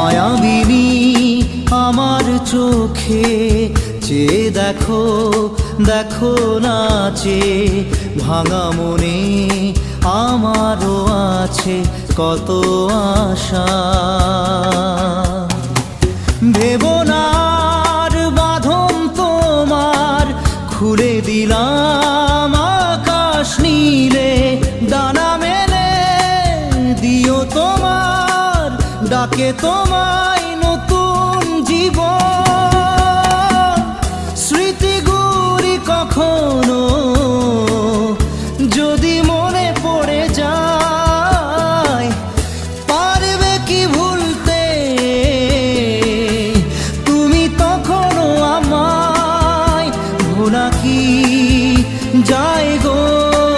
মায়াবিনী আমার চোখে চেয়ে দেখো, দেখো নাচে ভাঙা মনে আমারও আছে কত আশা। ভেবনার বাঁধন তোমার খুলে দিলাম আকাশ নীলে, ডানা মেলে দিও তোমার ডাকে তোমায় নতুন জীবন। স্মৃতিগুলি কখনো যদি